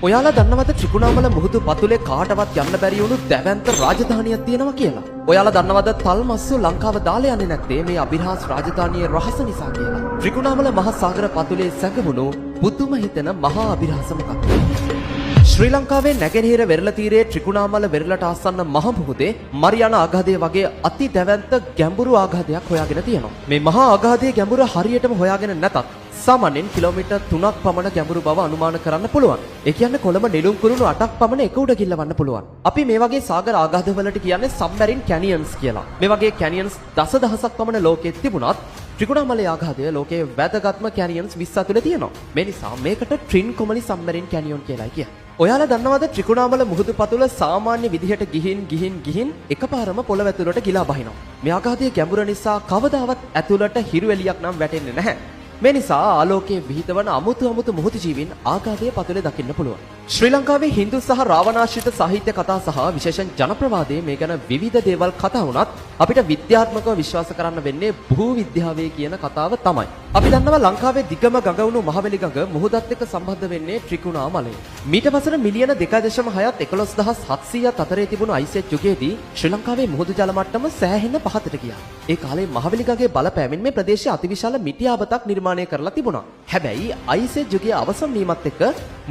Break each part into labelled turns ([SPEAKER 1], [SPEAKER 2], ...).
[SPEAKER 1] ඔයාලා දන්නවද ත්‍රිකුණාමල මුහුදු පතුලේ කාටවත් යන්න බැරි වුණු දැවැන්ත රාජධානියක් තියෙනවා කියලා? ඔයාලා දන්නවද තල්මස්සු ලංකාව දාලා යන්නේ නැත්තේ මේ අභිරහස් රාජධානියේ රහස නිසා කියලා? ත්‍රිකුණාමල මහා සාගර පතුලේ සැඟවුණු පුදුම හිතෙන මහා අභිරහස මොකක්ද? ශ්‍රී ලංකාවේ නැගෙනහිර වෙරළ තීරයේ ත්‍රිකුණාමල වෙරළට ආසන්න මහ මුහුදේ මරියානා ආඝාතය වගේ අති දැවැන්ත ගැඹුරු ආඝාතයක් හොයාගෙන තියෙනවා. මේ මහා ආඝාතයේ ගැඹුර හරියටම හොයාගෙන නැතත් සාමාන්‍යයෙන් කිලෝමීටර් 3ක් පමණ ගැඹුරු බව අනුමාන කරන්න පුළුවන්. ඒ කියන්නේ කොළඹ නෙළුම් කුරුණු 8ක් පමණ එක උඩ ගිල්ලවන්න පුළුවන්. අපි මේ වගේ සාගර ආඝාතවලට කියන්නේ සබ්මැරින් කැනියන්ස් කියලා. මේ වගේ කැනියන්ස් දසදහසක් පමණ ලෝකෙත් තිබුණත් ත්‍රිකුණාමලයේ ආඝාතය ලෝකයේ වැදගත්ම කැනියන්ස් 20 අතුලේ තියෙනවා. මේ නිසා මේකට ට්‍රින්කොමලි සබ්මැරින් කැනියන් කියලායි කියන්නේ. ඔයාලා දන්නවද ත්‍රිකුණාමල මුහුදු පතුල සාමාන්‍ය විදිහට ගිහින් එකපාරම පොළව ඇතුළට ගිලා බහිනවා. මේ ආඝාතයේ ගැඹුර නිසා කවදාවත් ඇතුළට හිරු එළියක් නම් වැටෙන්නේ නැහැ. මේ නිසා ආලෝකයේ විහිදවන අමුතු මුහුදු ජීවීන් ආඝාතයේ පතුලේ දකින්න පුළුවන්. ශ්‍රී ලංකාවේ හින්දු සහ රාවණාශ්‍රිත සාහිත්‍ය කතා සහ විශේෂයෙන් ජනප්‍රවාදයේ මේ ගැන විවිධ දේවල් කතා වුණත් අපිට විද්‍යාත්මකව විශ්වාස කරන්න වෙන්නේ භූ විද්‍යාවේ කියන කතාව තමයි. අපි දන්නවා ලංකාවේ දිගම ගඟ වුණු මහවැලි ගඟ මුහුදත් එක්ක සම්බන්ධ වෙන්නේ ත්‍රිකුණාමලයෙන්. මීට වසර මිලියන 2.6ත් 11700ත් අතරේ තිබුණු අයිසෙජ් යුගයේදී ශ්‍රී ලංකාවේ මුහුදු ජල මට්ටම සෑහෙන පහතට ගියා. ඒ කාලේ මහවැලි ගඟේ බලපෑමෙන් මේ ප්‍රදේශයේ අතිවිශාල මිටියාබතක් නිර්මාණය කරලා තිබුණා. හැබැයි අයිසෙජ් යුගයේ අවසන් වීමත් එක්ක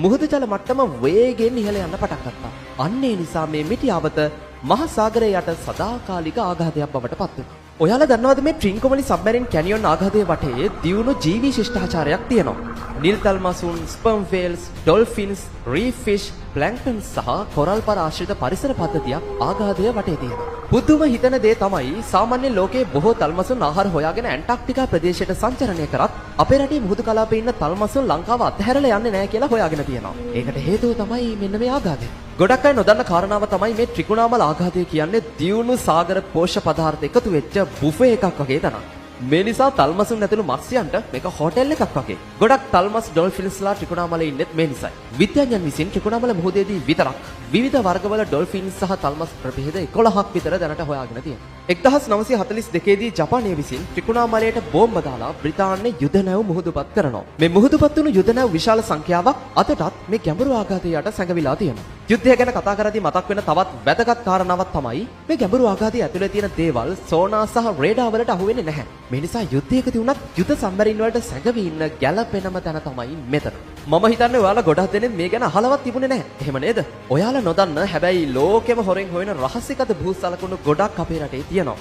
[SPEAKER 1] මුහුදු ජල මට්ටම වේගෙන් ඉහළ යන්න පටන් ගත්තා. අන්න ඒ නිසා මේ මිටියාබත මහා සාගරයේ යට සදාකාලික ආඝාතයක් බවට පත් වුණා. ඔයාලා දන්නවද මේ ට්‍රින්කොමලි සබ්මැරින් කැනියන් ආඝාතයේ වටේ දියුණු ජීවි ශිෂ්ටාචාරයක් තියෙනවා. නිල් තල්මසුන්, ස්පර්ම් වේල්ස්, ඩොල්ෆින්ස්, රීෆ් ෆිෂ්, ප්ලැන්ක්ටන් සහ කොරල් පර ආශ්‍රිත පරිසර පද්ධතියක් ආඝාතය වටේ තියෙනවා. පුදුම හිතන දේ තමයි සාමාන්‍ය ලෝකයේ බොහෝ තල්මසුන් ආහාර හොයාගෙන ඇන්ටාර්ක්ටිකා ප්‍රදේශයට සංචරණය කරත් අපේ රටේ මුහුදු කලාපේ ඉන්න තල්මසුන් ලංකාව අතහැරලා යන්නේ නැහැ කියලා හොයාගෙන තියෙනවා. ඒකට හේතුව තමයි මෙන්න මේ ආඝාතය. ගොඩක් අය නොදන්න කාරණාව තමයි මේ ත්‍රිකුණාමල ආඝාතය කියන්නේ දියුණු සාගර පෝෂ්‍ය පදාර්ථ එකතු වෙච්ච බුෆේ එකක් වගේ තනක්. මේ නිසා තල්මසුන් ඇතුළු මත්ස්‍යයන්ට මේක හෝටල් එකක් වගේ. ගොඩක් තල්මස් ඩොල්ෆින්ස්ලා ත්‍රිකුණාමලේ ඉන්නෙත් මේ නිසායි. විද්‍යාඥයන් විසින් ත්‍රිකුණාමල මුහුදේදී විතරක් විවිධ වර්ගවල ඩොල්ෆින්ස් සහ තල්මස් ප්‍රභේද 11ක් විතර දැනට හොයාගෙන තියෙනවා. 1942 දී ජපානය විසින් ත්‍රිකුණාමලයට බෝම්බ දාලා බ්‍රිතාන්‍ය යුද නැව් මුහුදුපත් කරනවා. මේ මුහුදුපත් වුණු යුද නැව් විශාල සංඛ්‍යාවක් අදටත් මේ ගැඹුරු ආඝාතයට සැඟවිලා තියෙනවා. යුද්ධය ගැන කතා කරද්දී මතක් වෙන තවත් වැදගත් කාරණාවක් තමයි මේ ගැඹුරු ආඝාතය ඇතුලේ තියෙන දේවල් සෝනා සහ රේඩාර් වලට අහු වෙන්නේ නැහැ. මේ නිසා යුද්ධයකදී උනත් යුද සම්මරින් වලට සැඟවී ඉන්න ගැළපෙනම තැන තමයි මෙතන. මම හිතන්නේ ඔයාලා ගොඩක් දෙනෙක් මේ ගැන අහලවත් තිබුණේ නැහැ. එහෙම නේද? ඔයාලා නොදන්න හැබැයි ලෝකෙම හොරෙන් හොයන රහසිගත භූ සලකුණු ගොඩක් අපේ රටේ තියෙනවා.